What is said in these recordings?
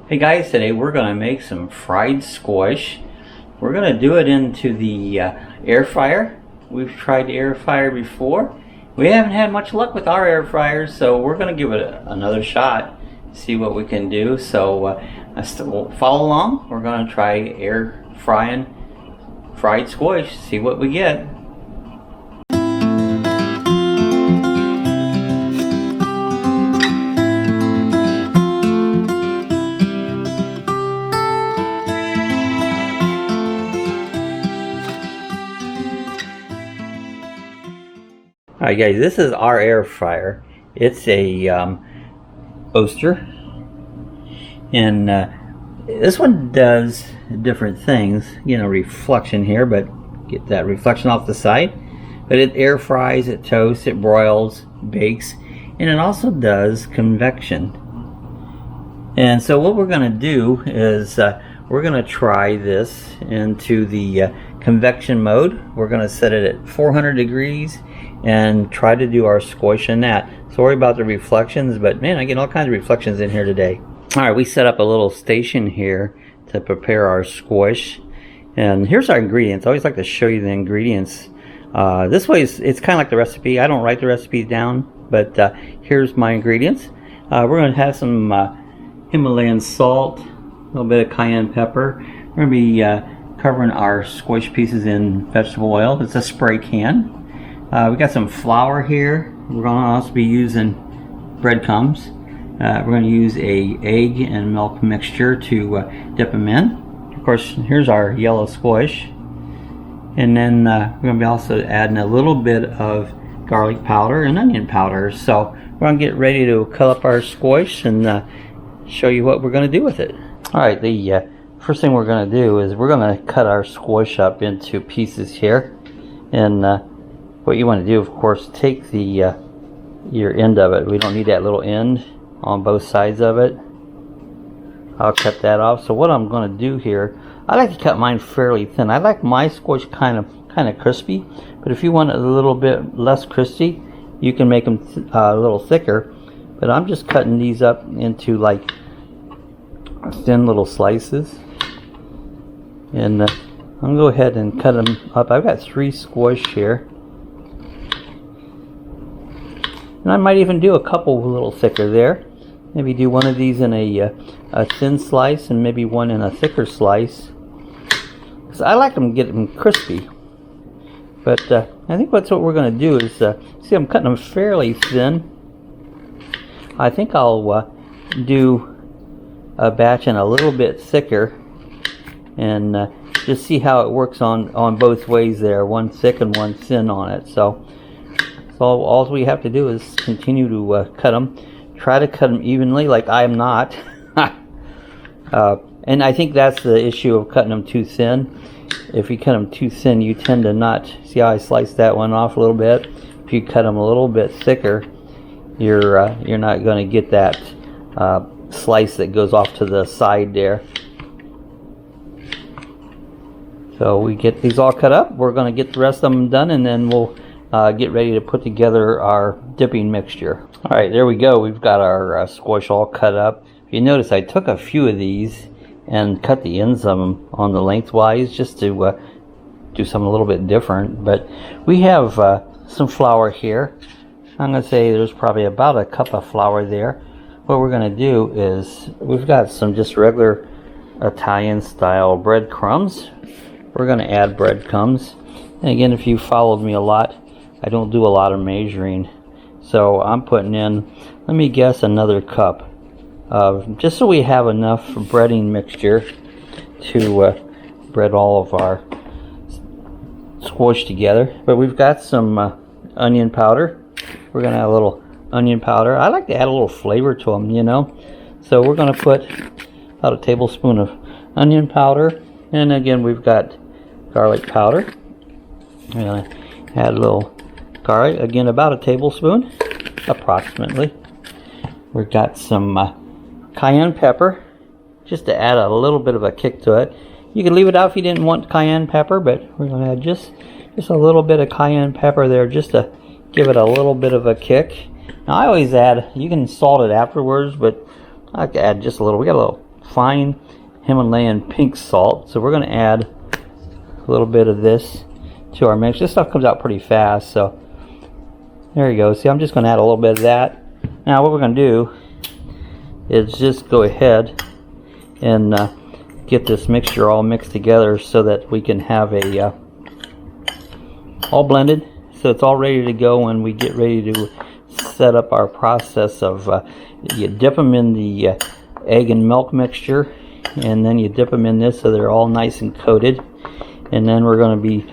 Hey guys, today we're going to make some fried squish. We're going to do it into the air fryer. We've tried the air fryer before. We haven't had much luck with our air fryers, so we're going to give it another shot, see what we can do. So follow along. We're going to try air frying fried squish, see what we get. Alright guys, this is our air fryer. It's a Oster, and this one does different things. You know, reflection here, but get that reflection off the side. But it air fries, it toasts, it broils, bakes, and it also does convection. And so what we're going to do is we're going to try this into the convection mode. We're going to set it at 400 degrees and try to do our squish in that. Sorry about the reflections, but man, I get all kinds of reflections in here today. Alright, we set up a little station here to prepare our squish. And here's our ingredients. I always like to show you the ingredients. This way it's kind of like the recipe. I don't write the recipes down, but here's my ingredients. We're going to have some Himalayan salt, a little bit of cayenne pepper. We're going to be covering our squish pieces in vegetable oil. It's a spray can. We got some flour here. We're going to also be using breadcrumbs. We're going to use a egg and milk mixture to dip them in. Of course, here's our yellow squish. And then we're going to be also adding a little bit of garlic powder and onion powder. So we're going to get ready to cut up our squish and show you what we're going to do with it. Alright, the first thing we're going to do is we're going to cut our squish up into pieces here. And what you want to do, of course, take the your end of it. We don't need that little end on both sides of it. I'll cut that off. So what I'm going to do here, I like to cut mine fairly thin. I like my squish kind of crispy, but if you want it a little bit less crispy, you can make them a little thicker. But I'm just cutting these up into like thin little slices, and I'm going to go ahead and cut them up. I've got 3 squish here. And I might even do a couple a little thicker there. Maybe do one of these in a thin slice and maybe one in a thicker slice. Because I like them get them crispy. But I think that's what we're going to do is, see, I'm cutting them fairly thin. I think I'll do a batch in a little bit thicker and just see how it works on both ways there. One thick and one thin on it. So all we have to do is continue to cut them. Try to cut them evenly, like I am not. And I think that's the issue of cutting them too thin. If you cut them too thin, you tend to not. See how I sliced that one off a little bit? If you cut them a little bit thicker, you're not going to get that slice that goes off to the side there. So we get these all cut up. We're going to get the rest of them done, and then we'll get ready to put together our dipping mixture. Alright, there we go. We've got our squish all cut up. If you notice, I took a few of these and cut the ends of them on the lengthwise just to do something a little bit different. But we have some flour here. I'm going to say there's probably about a cup of flour there. What we're going to do is we've got some just regular Italian style breadcrumbs. We're going to add breadcrumbs. And again, if you followed me a lot, I don't do a lot of measuring, so I'm putting in, let me guess, another cup of, just so we have enough breading mixture to bread all of our squish together. But we've got some onion powder. We're going to add a little onion powder. I like to add a little flavor to them, you know. So we're going to put about a tablespoon of onion powder, and again we've got garlic powder. I'm going to add a little garlic, again about a tablespoon approximately. We've got some cayenne pepper, just to add a little bit of a kick to it. You can leave it out if you didn't want cayenne pepper, but we're going to add just a little bit of cayenne pepper there just to give it a little bit of a kick. Now I always add, you can salt it afterwards, but I like to add just a little. We got a little fine Himalayan pink salt. So we're going to add a little bit of this to our mix. This stuff comes out pretty fast, so there you go. See, I'm just going to add a little bit of that. Now what we're going to do is just go ahead and get this mixture all mixed together so that we can have a all blended, so it's all ready to go when we get ready to set up our process of you dip them in the egg and milk mixture, and then you dip them in this so they're all nice and coated, and then we're going to be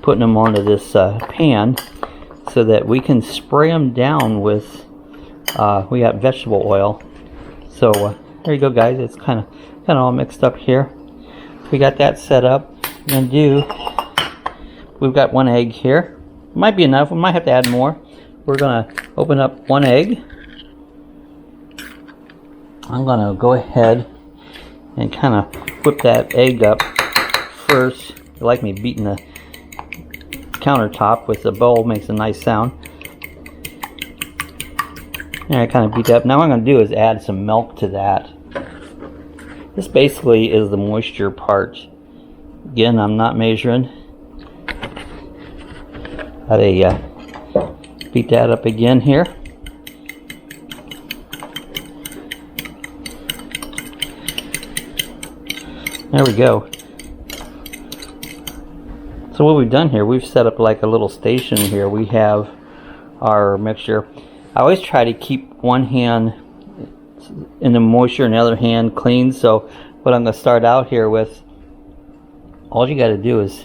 putting them onto this pan so that we can spray them down with we got vegetable oil. So there you go, guys. It's kind of all mixed up here. We got that set up. We've got one egg here. Might be enough. We might have to add more. We're gonna open up one egg. I'm gonna go ahead and kind of whip that egg up first. You like me beating the countertop with the bowl, makes a nice sound. And I kind of beat that up. Now what I'm going to do is add some milk to that. This basically is the moisture part. Again, I'm not measuring. Gotta beat that up again here. There we go. So what we've done here, we've set up like a little station here. We have our mixture. I always try to keep one hand in the moisture and the other hand clean. So what I'm going to start out here with, all you got to do is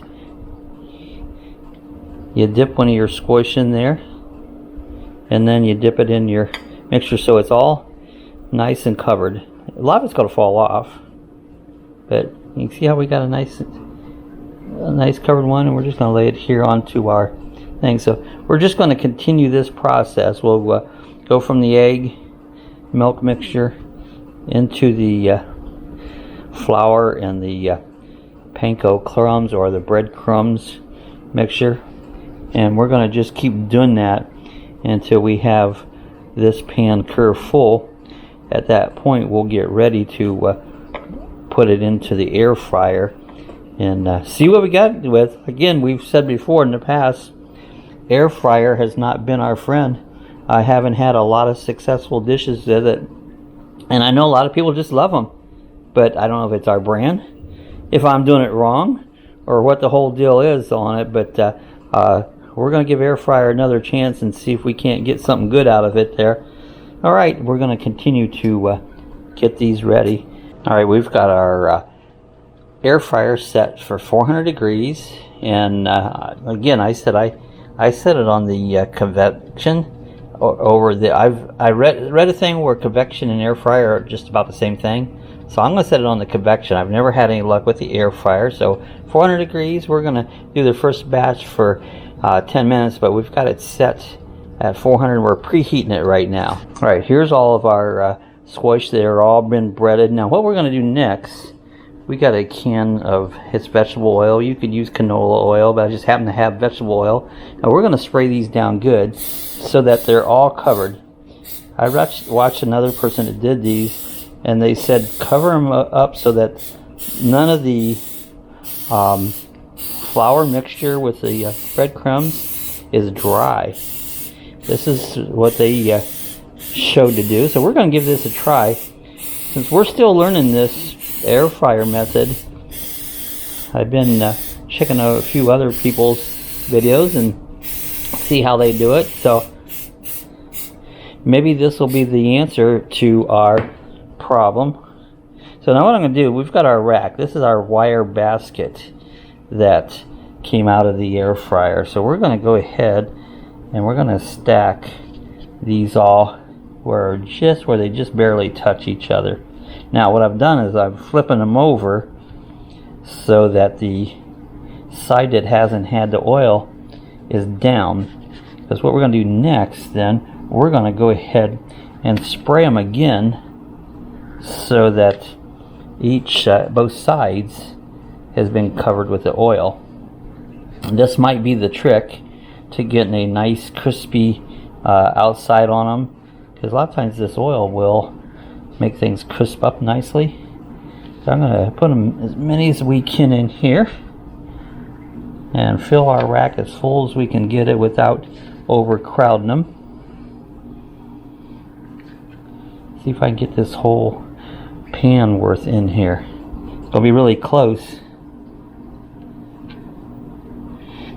you dip one of your squish in there, and then you dip it in your mixture so it's all nice and covered. A lot of it's going to fall off, but you can see how we got a nice covered one, and we're just going to lay it here onto our thing. So we're just going to continue this process. We'll go from the egg milk mixture into the flour and the panko crumbs or the breadcrumbs mixture, and we're going to just keep doing that until we have this pan curve full. At that point we'll get ready to put it into the air fryer and see what we got with. Again, we've said before in the past, air fryer has not been our friend. I haven't had a lot of successful dishes with it, and I know a lot of people just love them, but I don't know if it's our brand, if I'm doing it wrong, or what the whole deal is on it. But we're going to give air fryer another chance and see if we can't get something good out of it there. Alright, we're going to continue to get these ready. Alright, we've got our air fryer set for 400 degrees, and again, I set it on the convection over the. I read a thing where convection and air fryer are just about the same thing, so I'm going to set it on the convection. I've never had any luck with the air fryer, so 400 degrees. We're going to do the first batch for 10 minutes, but we've got it set at 400. We're preheating it right now. All right, here's all of our squish. They're all been breaded. Now what we're going to do next, we got a can of its vegetable oil. You could use canola oil, but I just happen to have vegetable oil. And we're going to spray these down good so that they're all covered. I watched another person that did these, and they said cover them up so that none of the flour mixture with the breadcrumbs is dry. This is what they showed to do. So we're going to give this a try. Since we're still learning this air fryer method, I've been checking out a few other people's videos and see how they do it. So maybe this will be the answer to our problem. So now what I'm going to do, we've got our rack. This is our wire basket that came out of the air fryer. So we're going to go ahead and we're going to stack these all where they just barely touch each other. Now what I've done is I'm flipping them over so that the side that hasn't had the oil is down. Because what we're going to do next, then we're going to go ahead and spray them again so that both sides has been covered with the oil. And this might be the trick to getting a nice crispy outside on them, because a lot of times this oil will make things crisp up nicely. So I'm going to put them as many as we can in here and fill our rack as full as we can get it without overcrowding them. See if I can get this whole pan worth in here. It's going to be really close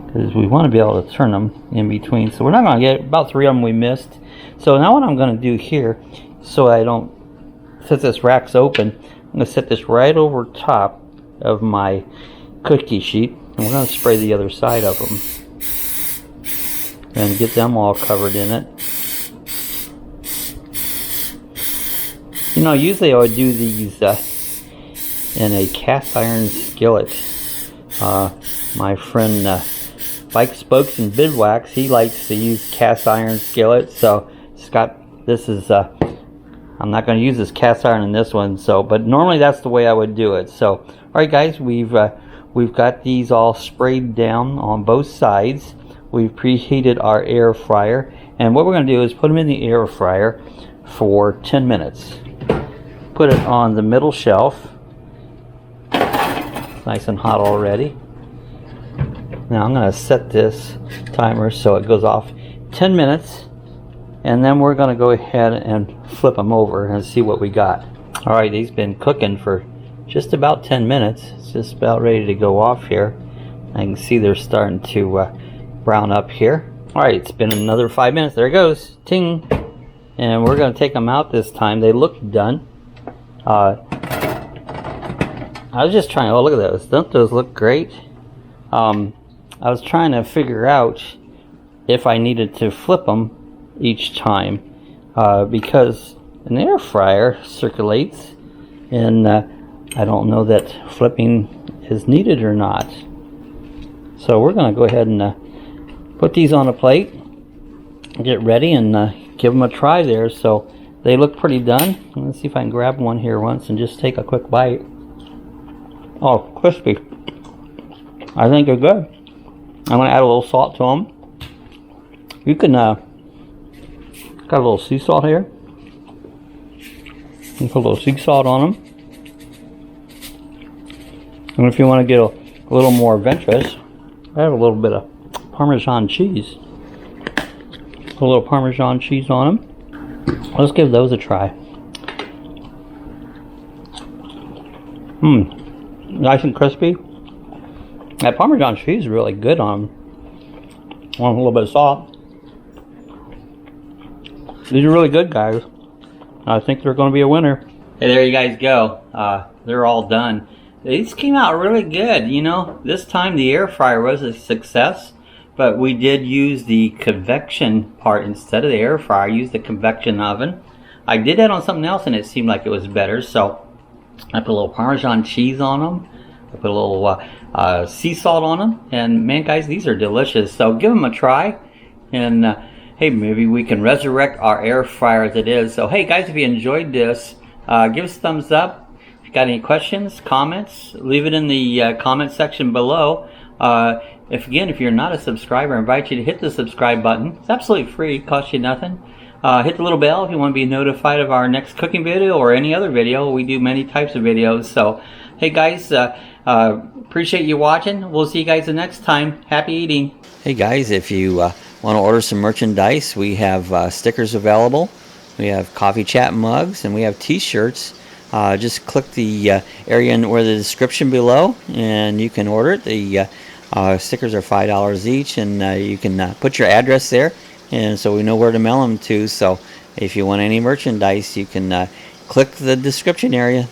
because we want to be able to turn them in between. So we're not going to get about 3 of them we missed. So now what I'm going to do here, so I don't, since this rack's open, I'm going to set this right over top of my cookie sheet, and we're going to spray the other side of them and get them all covered in it. You know, usually I would do these in a cast iron skillet. My friend Bike Spokes and Bidwax, he likes to use cast iron skillet. So Scott, this is I'm not going to use this cast iron in this one. So, but normally that's the way I would do it. So, all right, guys, we've got these all sprayed down on both sides. We've preheated our air fryer, and what we're going to do is put them in the air fryer for 10 minutes. Put it on the middle shelf. Nice and hot already. Now I'm going to set this timer so it goes off 10 minutes, and then we're going to go ahead and flip them over and see what we got. Alright, these been cooking for just about 10 minutes. It's just about ready to go off here. I can see they're starting to brown up here. Alright, it's been another 5 minutes. There it goes. Ting! And we're going to take them out this time. They look done. I was just trying, oh, look at those. Don't those look great? I was trying to figure out if I needed to flip them each time because an air fryer circulates, and I don't know that flipping is needed or not. So we're going to go ahead and put these on a plate, get ready, and give them a try there. So they look pretty done. Let's see if I can grab one here once and just take a quick bite. Oh, crispy. I think they're good. I'm going to add a little salt to them. You can, got a little sea salt here. You can put a little sea salt on them. And if you want to get a little more adventurous, I have a little bit of Parmesan cheese. Put a little Parmesan cheese on them. Let's give those a try. Nice and crispy. That Parmesan cheese is really good on a little bit of salt. These are really good, guys. I think they're going to be a winner. Hey, there you guys go. They're all done. These came out really good. You know, this time the air fryer was a success, but we did use the convection part instead of the air fryer. I used the convection oven. I did that on something else and it seemed like it was better, so I put a little Parmesan cheese on them. I put a little sea salt on them, and man, guys, these are delicious. So give them a try, and hey, maybe we can resurrect our air fryer as it is. So hey, guys, if you enjoyed this, give us a thumbs up. If you got any questions, comments, leave it in the comment section below. If you're not a subscriber, I invite you to hit the subscribe button. It's absolutely free, it costs you nothing. Hit the little bell if you want to be notified of our next cooking video or any other video. We do many types of videos. So hey guys, appreciate you watching. We'll see you guys the next time. Happy eating. Hey guys, if you want to order some merchandise, we have stickers available. We have coffee chat mugs, and we have t-shirts. Just click the area where the description below, and you can order it. The stickers are $5 each, and you can put your address there, and so we know where to mail them to. So if you want any merchandise, you can click the description area.